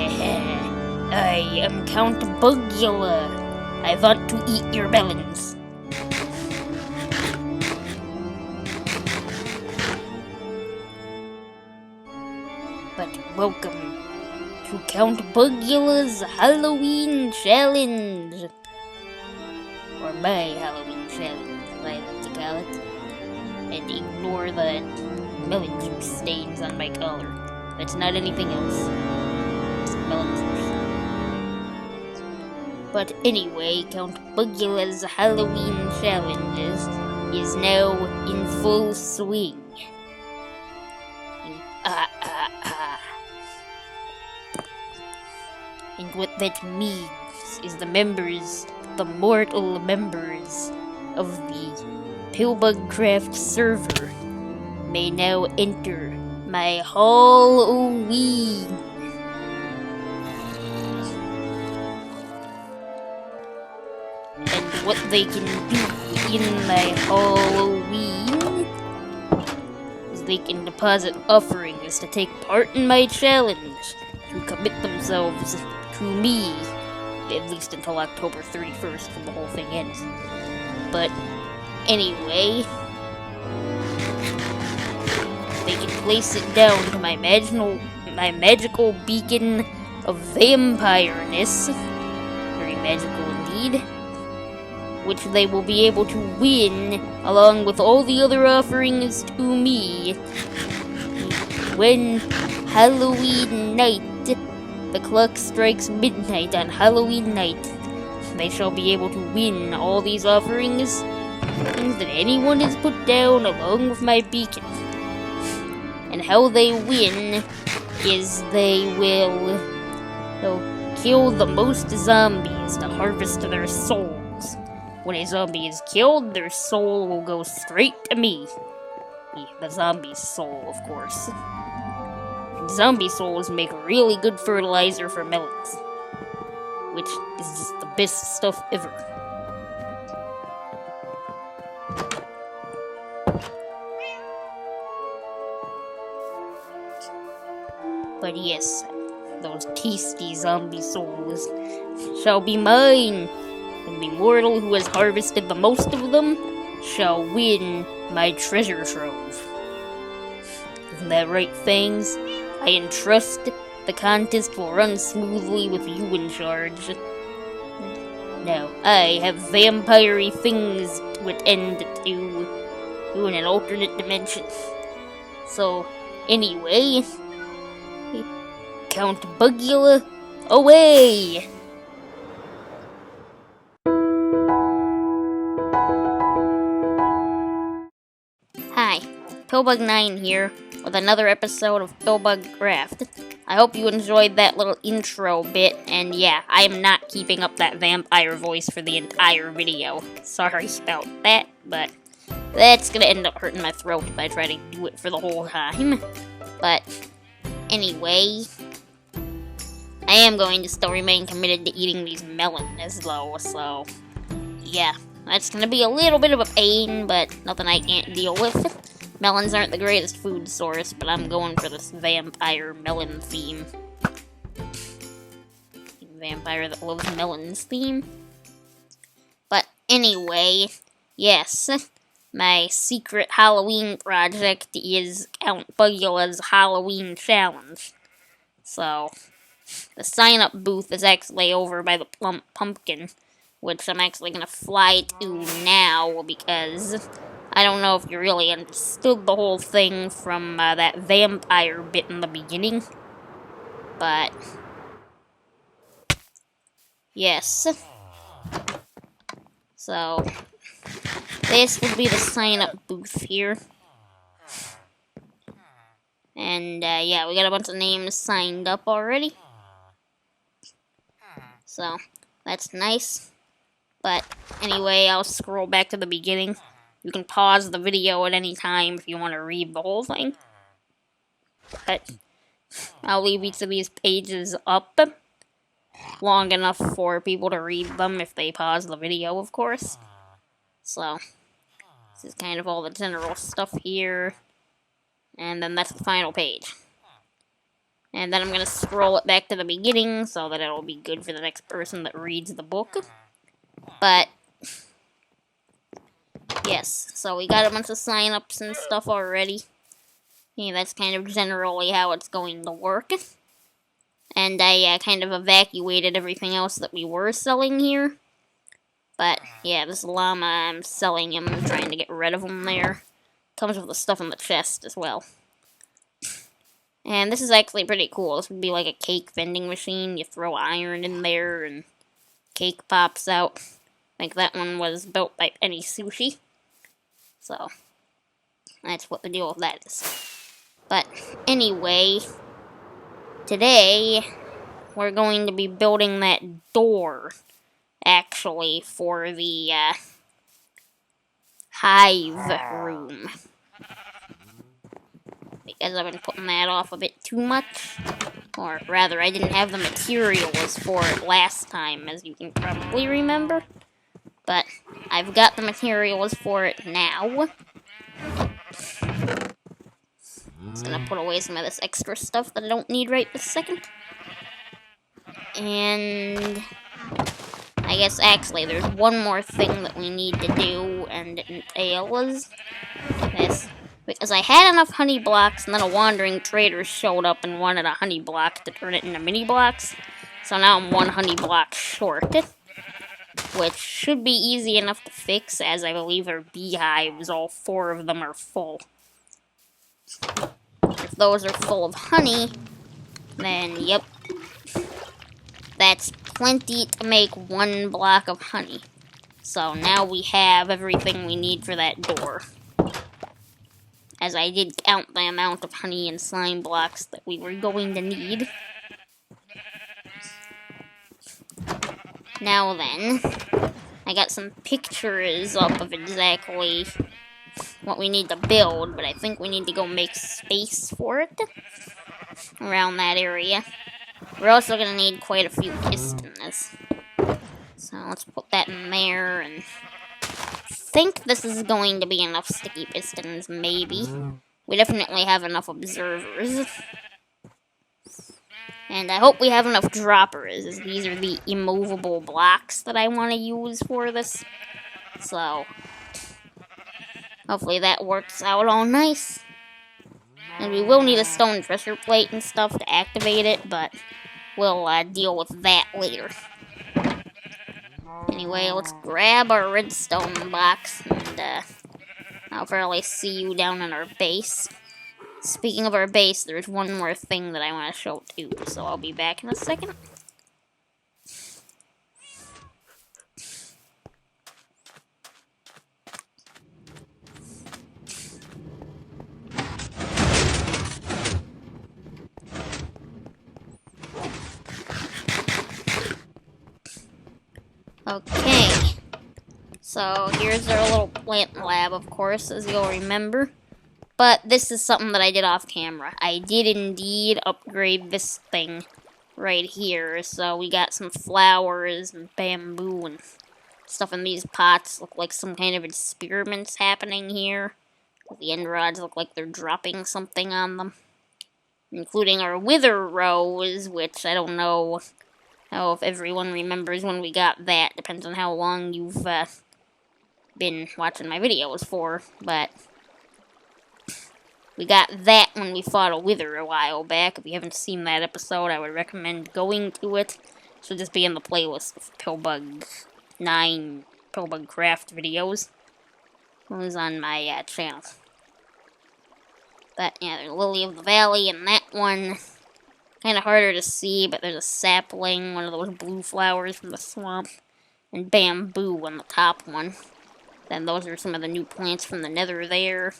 I am Count Bugcula. I want to eat your melons. But welcome to Count Bugcula's Halloween Challenge. Or my Halloween Challenge, as I like to call it. And ignore the melon juice stains on my collar. That's not anything else. It's melon juice. But anyway, Count Bugcula's Halloween Challenge is now in full swing. And what that means is the mortal members of the PillbugCraft server may now enter my Halloween. And what they can do in my Halloween is they can deposit offerings to take part in my challenge, to commit themselves to me, at least until October 31st when the whole thing ends. But anyway, they can place it down to my magical beacon of vampireness, very magical indeed, which they will be able to win along with all the other offerings to me when Halloween night, the clock strikes midnight on Halloween night. They shall be able to win all these offerings, things that anyone has put down along with my beacon. And how they win is they'll kill the most zombies to harvest their souls. When a zombie is killed, their soul will go straight to me. The zombie's soul, of course. Zombie souls make really good fertilizer for melons, which is just the best stuff ever. But yes, those tasty zombie souls shall be mine, and the mortal who has harvested the most of them shall win my treasure trove. Isn't that right, Fangs? I entrust the contest will run smoothly with you in charge. Now, I have vampire-y things to attend to in an alternate dimension. So, anyway, Count Bugcula, away! Hi, Pillbug9 here, with another episode of PillbugCraft. I hope you enjoyed that little intro bit, and yeah, I am not keeping up that vampire voice for the entire video. Sorry about that, but that's gonna end up hurting my throat if I try to do it for the whole time. But anyway, I am going to still remain committed to eating these melons though, so yeah, that's gonna be a little bit of a pain, but nothing I can't deal with. Melons aren't the greatest food source, but I'm going for this vampire melon theme. Vampire that loves melons theme. But anyway, yes, my secret Halloween project is Count Bugcula's Halloween Challenge. So, the sign-up booth is actually over by the Plump Pumpkin, which I'm actually gonna fly to now because I don't know if you really understood the whole thing from that vampire bit in the beginning, but yes. So, this would be the sign-up booth here. And yeah, we got a bunch of names signed up already. So, that's nice. But anyway, I'll scroll back to the beginning. You can pause the video at any time if you want to read the whole thing. But I'll leave each of these pages up long enough for people to read them if they pause the video, of course. So, this is kind of all the general stuff here. And then that's the final page. And then I'm going to scroll it back to the beginning so that it'll be good for the next person that reads the book. But, yes, so we got a bunch of sign-ups and stuff already. Yeah, that's kind of generally how it's going to work. And I kind of evacuated everything else that we were selling here. But, yeah, this llama, I'm selling him, trying to get rid of him there. Comes with the stuff in the chest as well. And this is actually pretty cool. This would be like a cake vending machine. You throw iron in there and cake pops out. I think that one was built by Penny Sushi. So, that's what the deal with that is. But, anyway, today, we're going to be building that door, actually, for the hive room. Because I've been putting that off a bit too much. Or rather, I didn't have the materials for it last time, as you can probably remember. But I've got the materials for it now. Just gonna put away some of this extra stuff that I don't need right this second. And I guess actually there's one more thing that we need to do, and it entails this. Because I had enough honey blocks, and then a wandering trader showed up and wanted a honey block to turn it into mini blocks. So now I'm 1 honey block short. Which should be easy enough to fix, as I believe our beehives, all 4 of them, are full. If those are full of honey, then yep. That's plenty to make 1 block of honey. So now we have everything we need for that door. As I did count the amount of honey and slime blocks that we were going to need. Now then, I got some pictures up of exactly what we need to build, but I think we need to go make space for it around that area. We're also going to need quite a few pistons. So let's put that in there, and I think this is going to be enough sticky pistons, maybe. We definitely have enough observers. And I hope we have enough droppers, as these are the immovable blocks that I want to use for this. So, hopefully that works out all nice. And we will need a stone pressure plate and stuff to activate it, but we'll deal with that later. Anyway, let's grab our redstone box, and I'll probably see you down in our base. Speaking of our base, there's one more thing that I want to show too, so I'll be back in a second. Okay, so here's our little plant lab, of course, as you'll remember. But this is something that I did off camera. I did indeed upgrade this thing right here. So we got some flowers and bamboo and stuff in these pots. Look like some kind of experiments happening here. The end rods look like they're dropping something on them. Including our wither rose, which I don't know if everyone remembers when we got that. Depends on how long you've been watching my videos for, but we got that when we fought a wither a while back. If you haven't seen that episode, I would recommend going to it. It should just be in the playlist of PillbugCraft videos. It was on my channel. But yeah, there's Lily of the Valley, and that one, kind of harder to see, but there's a sapling, one of those blue flowers from the swamp, and bamboo on the top one. Then those are some of the new plants from the nether there.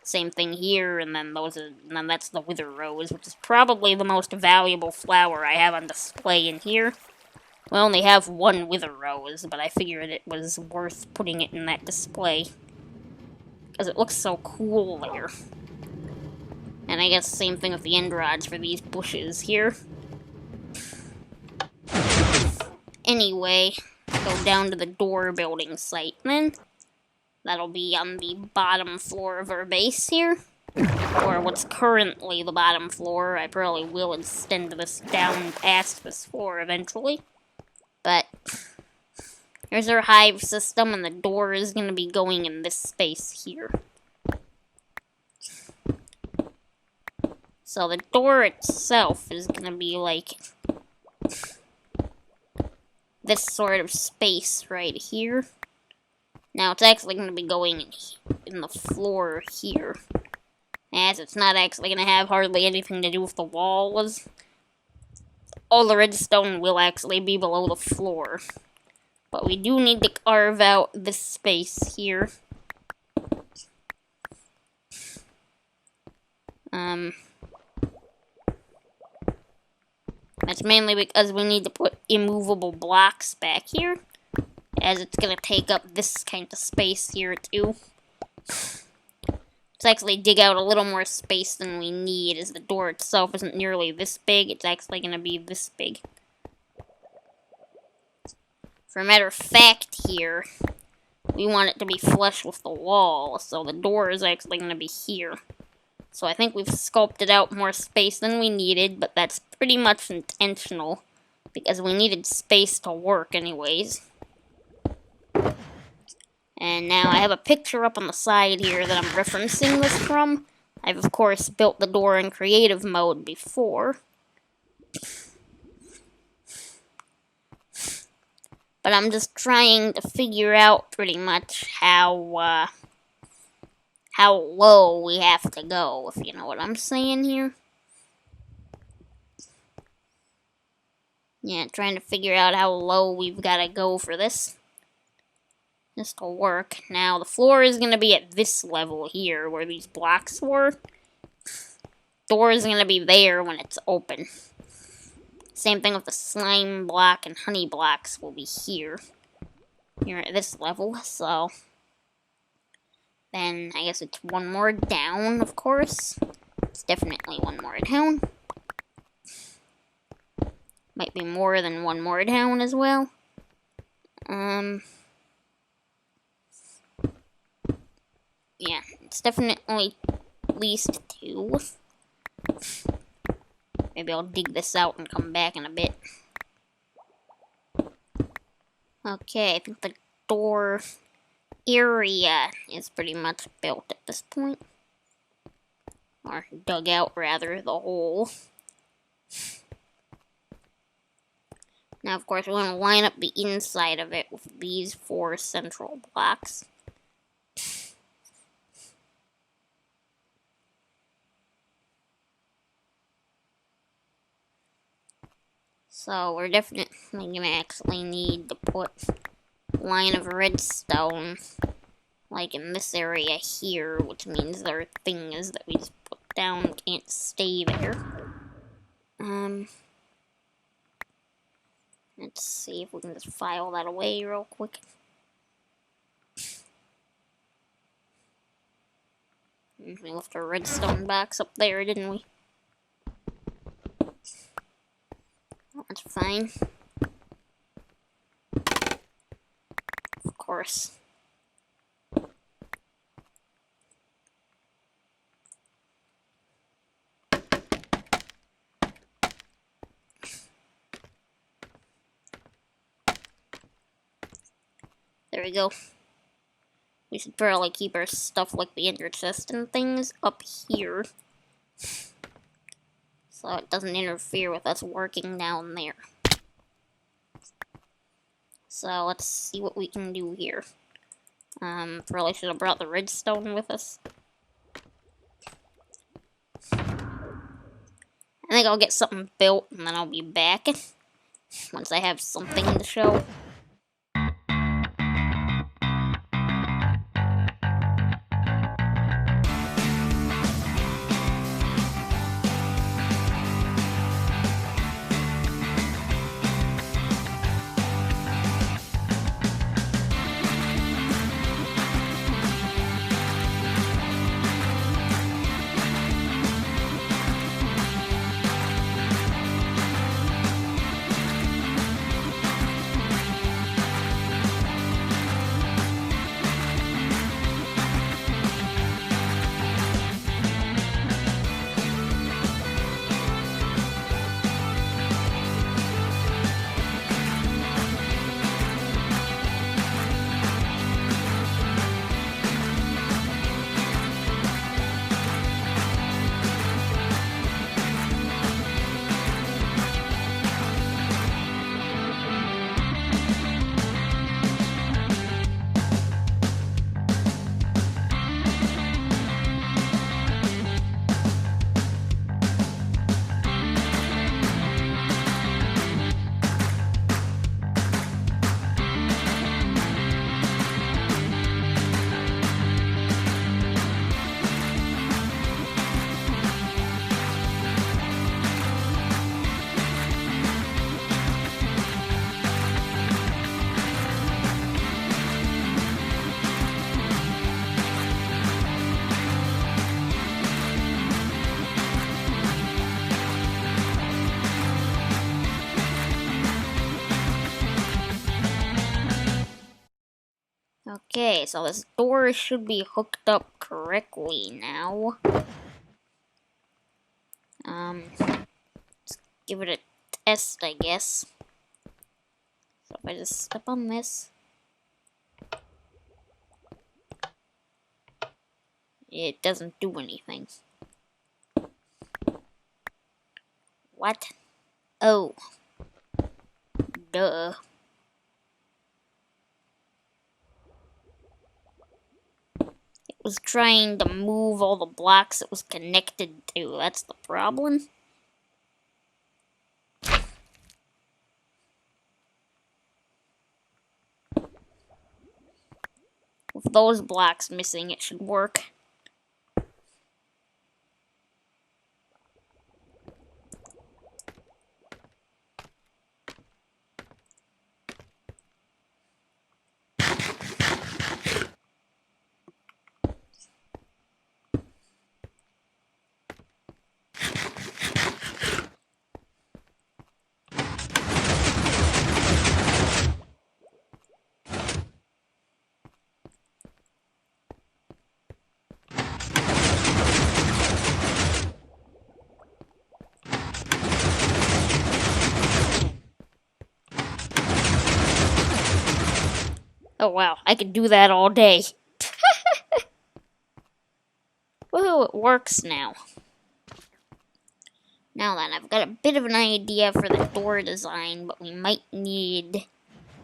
Same thing here, and then that's the wither rose, which is probably the most valuable flower I have on display in here. We only have 1 wither rose, but I figured it was worth putting it in that display, because it looks so cool there. And I guess same thing with the end rods for these bushes here. Anyway, go down to the door building site then. That'll be on the bottom floor of our base here. or what's currently the bottom floor. I probably will extend this down past this floor eventually. But here's our hive system, and the door is going to be going in this space here. So the door itself is going to be like this sort of space right here. Now it's actually going to be going in the floor here, as it's not actually going to have hardly anything to do with the walls. All the redstone will actually be below the floor. But we do need to carve out this space here. That's mainly because we need to put immovable blocks back here, as it's going to take up this kind of space here too. Let's actually dig out a little more space than we need, as the door itself isn't nearly this big. It's actually going to be this big. For a matter of fact here, we want it to be flush with the wall, so the door is actually going to be here. So I think we've sculpted out more space than we needed, but that's pretty much intentional, because we needed space to work anyways. And now I have a picture up on the side here that I'm referencing this from. I've of course built the door in creative mode before. But I'm just trying to figure out pretty much how low we have to go, if you know what I'm saying here. Yeah, trying to figure out how low we've got to go for this. This will work. Now, the floor is going to be at this level here, where these blocks were. Door is going to be there when it's open. Same thing with the slime block and honey blocks will be here. Here at this level, so... Then, I guess it's one more down, of course. It's definitely one more down. Might be more than one more down as well. Yeah, it's definitely at least 2. Maybe I'll dig this out and come back in a bit. Okay, I think the door area is pretty much built at this point. Or dug out, rather, the hole. Now, of course, we want to line up the inside of it with these 4 central blocks. So, we're definitely going to actually need to put a line of redstone, like in this area here, which means there are things that we just put down can't stay there. Let's see if we can just file that away real quick. We left our redstone box up there, didn't we? That's fine. Of course. There we go. We should probably keep our stuff like the ender chest and things up here, so it doesn't interfere with us working down there. So let's see what we can do here. Probably should have brought the redstone with us. I think I'll get something built and then I'll be back once I have something to show. Okay, so this door should be hooked up correctly now. Let's give it a test, I guess. So if I just step on this, it doesn't do anything. What? Oh. Duh. It was trying to move all the blocks it was connected to. That's the problem. With those blocks missing, it should work. Oh wow, I could do that all day. Woohoo, it works now. Now then, I've got a bit of an idea for the door design, but we might need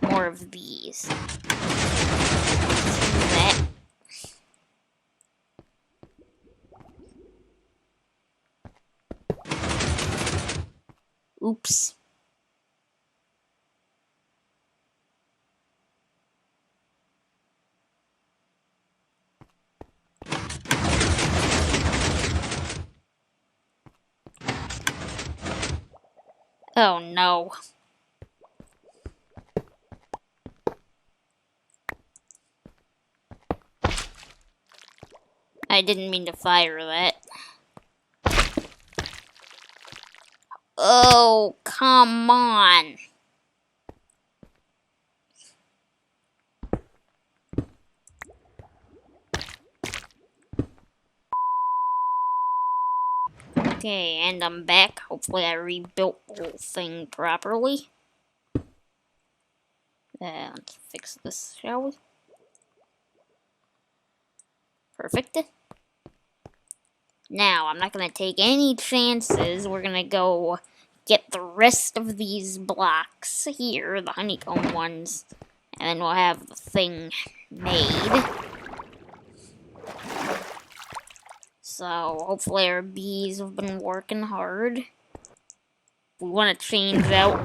more of these. That. Oops. Oh no. I didn't mean to fire that. Oh, come on. Okay, and I'm back. Hopefully I rebuilt the whole thing properly. Let's fix this, shall we? Perfect. Now, I'm not going to take any chances. We're going to go get the rest of these blocks here, the honeycomb ones, and then we'll have the thing made. So, hopefully our bees have been working hard. If we want to change out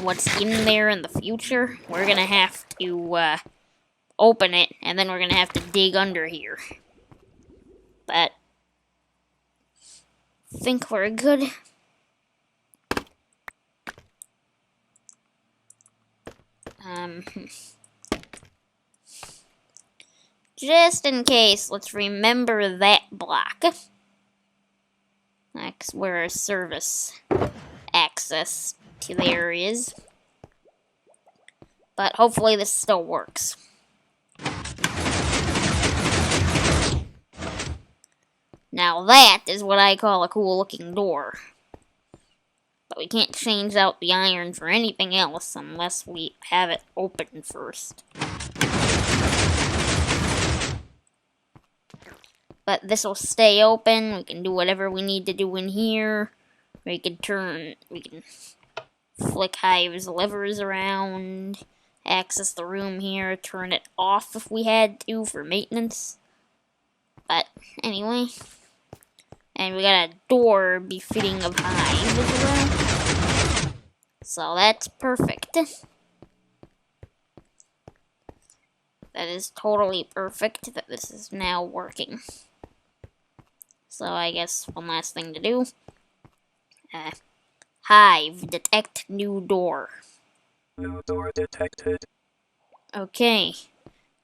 what's in there in the future, we're going to have to open it, and then we're going to have to dig under here. But I think we're good. Just in case, let's remember that block. That's where our service access to there is. But hopefully this still works. Now that is what I call a cool looking door. But we can't change out the iron for anything else unless we have it open first. But this will stay open. We can do whatever we need to do in here. We can flick Hive's levers around, access the room here, turn it off if we had to for maintenance. But anyway, and we got a door befitting of Hive as well. So that's perfect. That is totally perfect that this is now working. So I guess one last thing to do. Hive, detect new door. New door detected. Okay.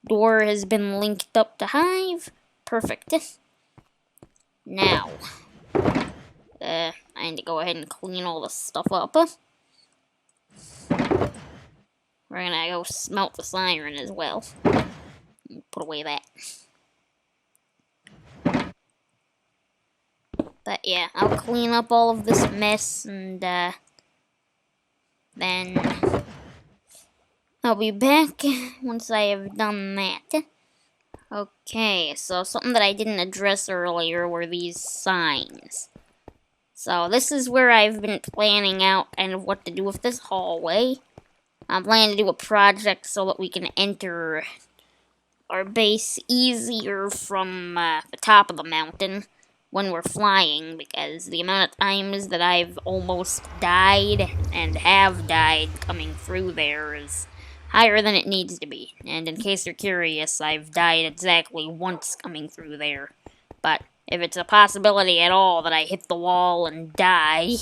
Door has been linked up to Hive. Perfect. Now, I need to go ahead and clean all this stuff up. we're gonna go smelt the siren as well. Put away that. But yeah, I'll clean up all of this mess and then I'll be back once I have done that. Okay, so something that I didn't address earlier were these signs. So this is where I've been planning out and what to do with this hallway. I'm planning to do a project so that we can enter our base easier from the top of the mountain when we're flying, because the amount of times that I've almost died and have died coming through there is higher than it needs to be. And in case you're curious, I've died exactly once coming through there. But if it's a possibility at all that I hit the wall and die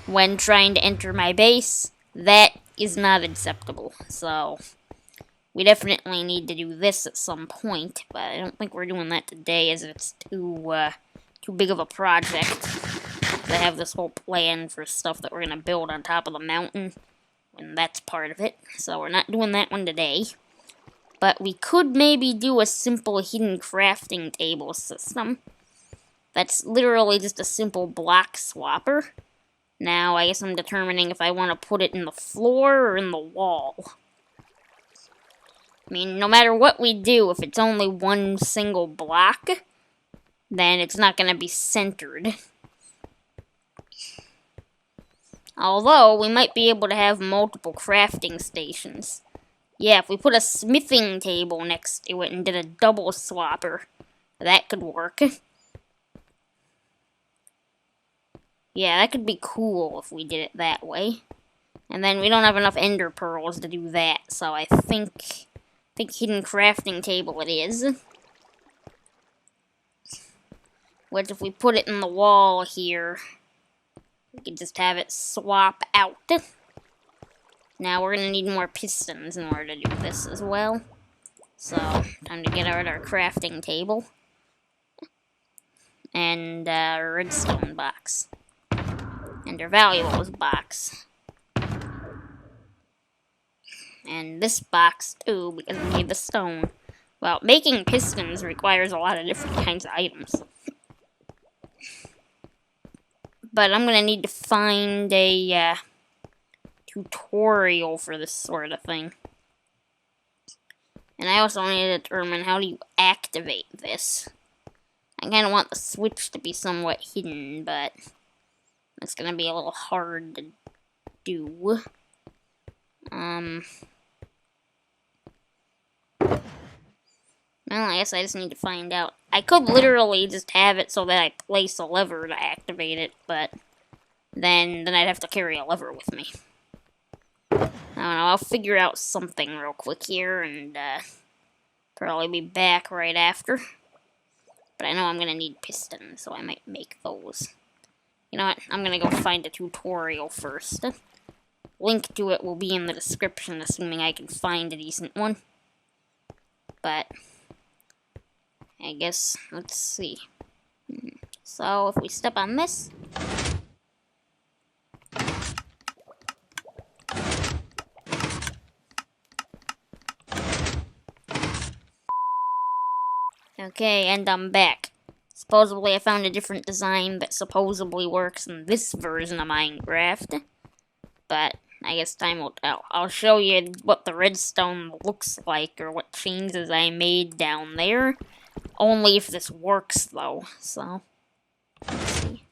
when trying to enter my base, that is not acceptable. So we definitely need to do this at some point, but I don't think we're doing that today, as it's too big of a project. I have this whole plan for stuff that we're gonna build on top of the mountain, and that's part of it. So we're not doing that one today. But we could maybe do a simple hidden crafting table system. That's literally just a simple block swapper. Now, I guess I'm determining if I want to put it in the floor or in the wall. I mean, no matter what we do, if it's only one single block, then it's not going to be centered. Although, we might be able to have multiple crafting stations. Yeah, if we put a smithing table next to it and did a double swapper, that could work. Yeah, that could be cool if we did it that way. And then we don't have enough ender pearls to do that, so I think hidden crafting table it is. Which, if we put it in the wall here, we could just have it swap out. Now we're gonna need more pistons in order to do this as well. So, time to get out our crafting table. And our redstone box. And our valuables box. And this box too, because we need the stone. Well, making pistons requires a lot of different kinds of items. But I'm gonna need to find a tutorial for this sort of thing. And I also need to determine how do you activate this. I kind of want the switch to be somewhat hidden, but it's gonna be a little hard to do. Well, I guess I just need to find out. I could literally just have it so that I place a lever to activate it, but then I'd have to carry a lever with me. I don't know, I'll figure out something real quick here, and probably be back right after. But I know I'm gonna need pistons, so I might make those. You know what, I'm gonna go find a tutorial first. Link to it will be in the description, assuming I can find a decent one. But I guess, let's see. So, if we step on this. Okay, and I'm back. Supposedly I found a different design that supposedly works in this version of Minecraft. But I guess time will tell. I'll show you what the redstone looks like, or what changes I made down there. Only if this works, though, so let's see.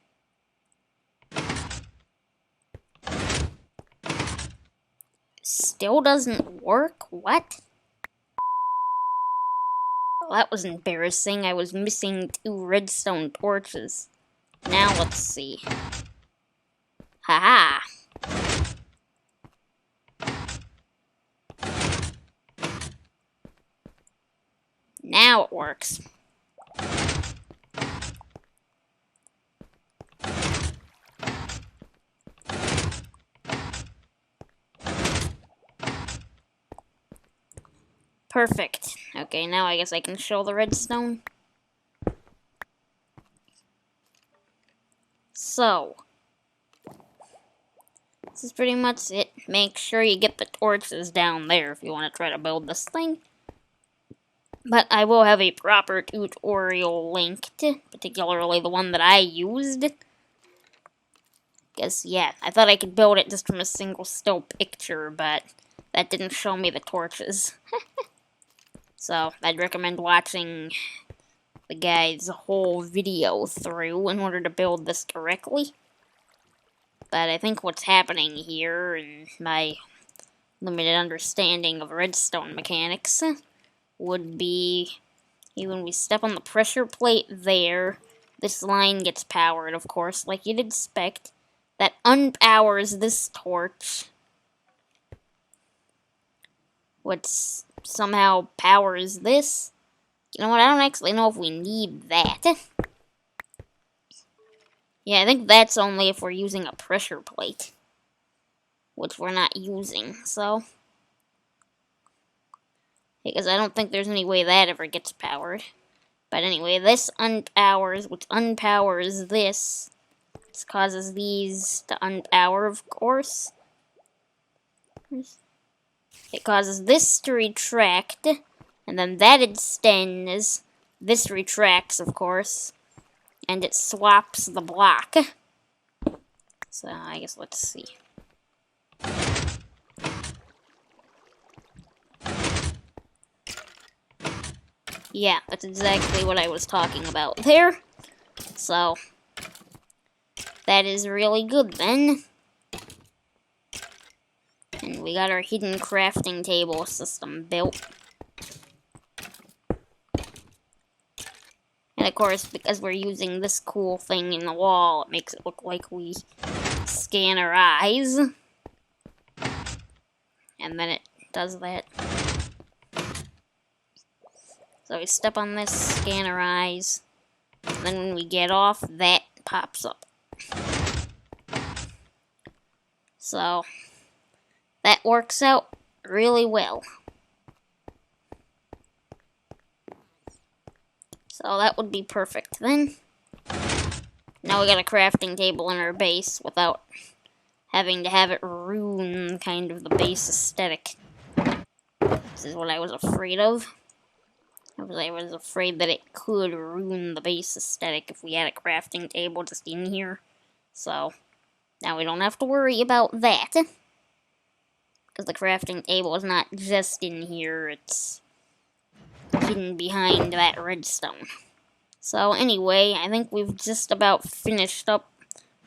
Still doesn't work? What? Well, that was embarrassing. I was missing 2 redstone torches. Now let's see. Haha! Now it works. Perfect. Okay, now I guess I can show the redstone. So, this is pretty much it. Make sure you get the torches down there if you want to try to build this thing. But I will have a proper tutorial linked, particularly the one that I used. Because, yeah, I thought I could build it just from a single still picture, but that didn't show me the torches. So, I'd recommend watching the guy's whole video through in order to build this correctly. But I think what's happening here, in my limited understanding of redstone mechanics, would be when we step on the pressure plate there, this line gets powered, of course, like you'd expect. That unpowers this torch, which somehow powers this. You know what, I don't actually know if we need that. Yeah, I think that's only if we're using a pressure plate, which we're not using, so. Because I don't think there's any way that ever gets powered. But anyway, this unpowers, which unpowers this. This causes these to unpower, of course. It causes this to retract, and then that extends. This retracts, of course, and it swaps the block. So, I guess let's see. Yeah, that's exactly what I was talking about there. So, that is really good then. And we got our hidden crafting table system built. And of course, because we're using this cool thing in the wall, it makes it look like we scan our eyes. And then it does that. So we step on this, scan our eyes. And then when we get off, that pops up. So, that works out really well. So that would be perfect then. Now we got a crafting table in our base without having to have it ruin kind of the base aesthetic. This is what I was afraid of. I was afraid that it could ruin the base aesthetic if we had a crafting table just in here. So, now we don't have to worry about that. Because the crafting table is not just in here, it's hidden behind that redstone. So anyway, I think we've just about finished up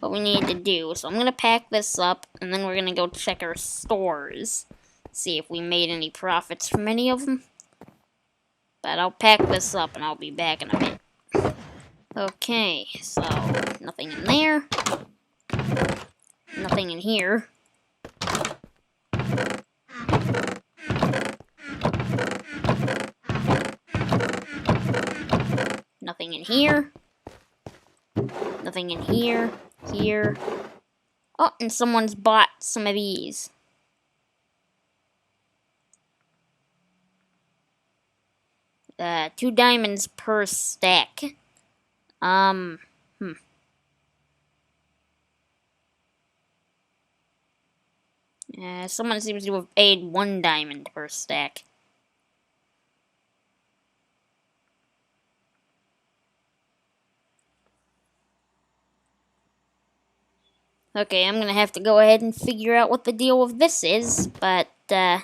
what we need to do. So I'm going to pack this up, and then we're going to go check our stores. See if we made any profits from any of them. But I'll pack this up, and I'll be back in a bit. Okay, so nothing in there. Nothing in here. Nothing in here. Nothing in here. Here. Oh, and someone's bought some of these. $2 diamonds per stack. Someone seems to have paid 1 diamond per stack. Okay, I'm gonna have to go ahead and figure out what the deal with this is, but, because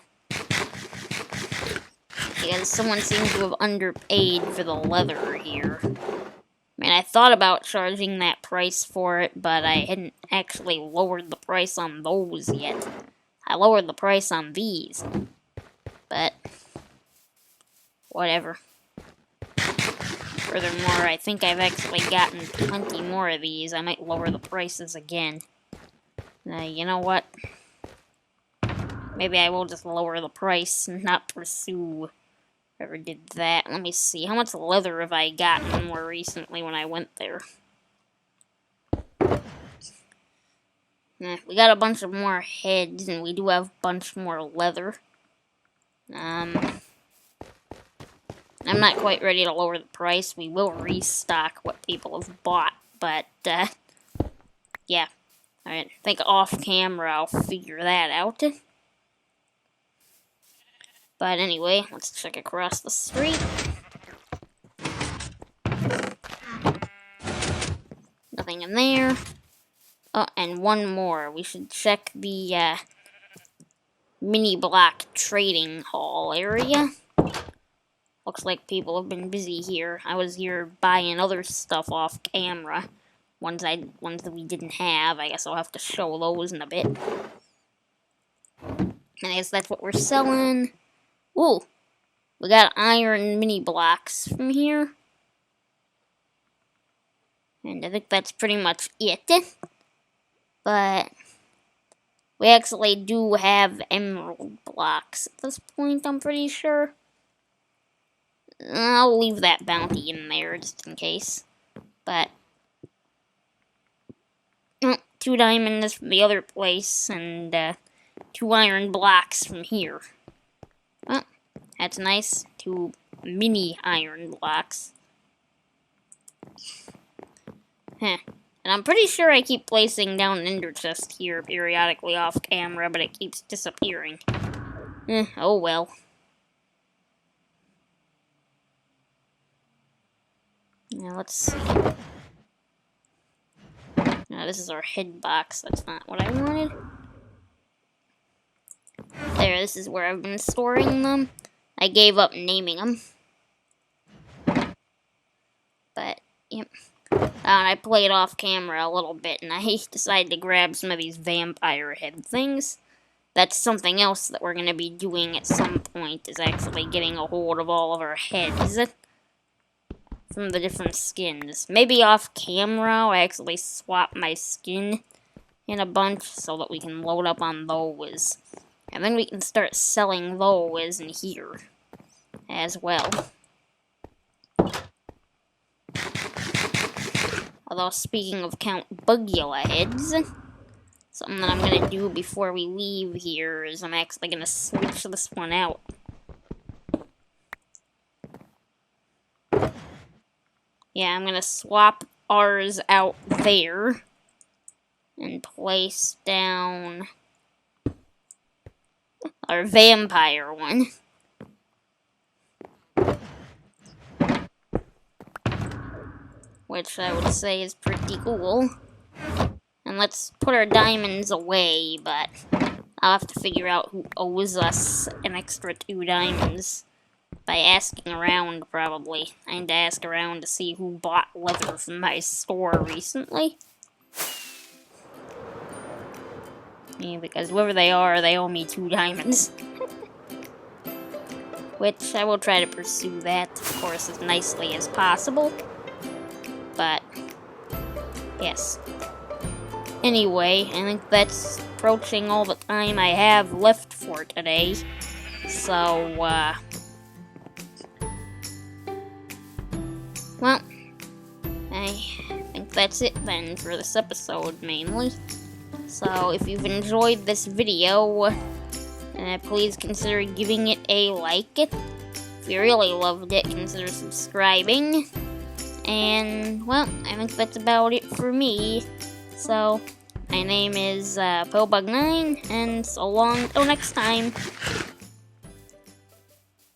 someone seems to have underpaid for the leather here. I mean, I thought about charging that price for it, but I hadn't actually lowered the price on those yet. I lowered the price on these, but whatever. Furthermore, I think I've actually gotten plenty more of these. I might lower the prices again. You know what? Maybe I will just lower the price and not pursue whoever did that. Let me see. How much leather have I gotten more recently when I went there? We got a bunch of more heads, and we do have a bunch more leather. I'm not quite ready to lower the price. We will restock what people have bought, but, yeah. Alright, I think off camera I'll figure that out. But anyway, let's check across the street. Nothing in there. Oh, and one more. We should check the mini block trading hall area. Looks like people have been busy here. I was here buying other stuff off camera. Ones that we didn't have. I guess I'll have to show those in a bit. And I guess that's what we're selling. Ooh, we got iron mini blocks from here. And I think that's pretty much it. But we actually do have emerald blocks at this point, I'm pretty sure. I'll leave that bounty in there just in case. But 2 diamonds from the other place and 2 iron blocks from here. Oh, that's nice. 2 mini iron blocks. Huh. And I'm pretty sure I keep placing down an ender chest here periodically off camera, but it keeps disappearing. Oh well. Now let's see. Now this is our head box. That's not what I wanted. There, this is where I've been storing them. I gave up naming them. But, yep. I played off camera a little bit, and I decided to grab some of these vampire head things. That's something else that we're going to be doing at some point, is actually getting a hold of all of our heads from the different skins. Maybe off camera, I actually swap my skin in a bunch so that we can load up on those. And then we can start selling those in here as well. Although, speaking of Count Bugcula heads, something that I'm going to do before we leave here is I'm actually going to switch this one out. Yeah, I'm going to swap ours out there and place down our vampire one. Which I would say is pretty cool. And let's put our diamonds away, but I'll have to figure out who owes us an extra 2 diamonds by asking around, probably. I need to ask around to see who bought leather from my store recently. Yeah, because whoever they are, they owe me 2 diamonds. Which I will try to pursue that, of course, as nicely as possible. But, yes. Anyway, I think that's approaching all the time I have left for today. So, well, I think that's it then for this episode, mainly. So, if you've enjoyed this video, please consider giving it a like. If you really loved it, consider subscribing. And, well, I think that's about it for me. So, my name is PillbugCraft, and so long till next time.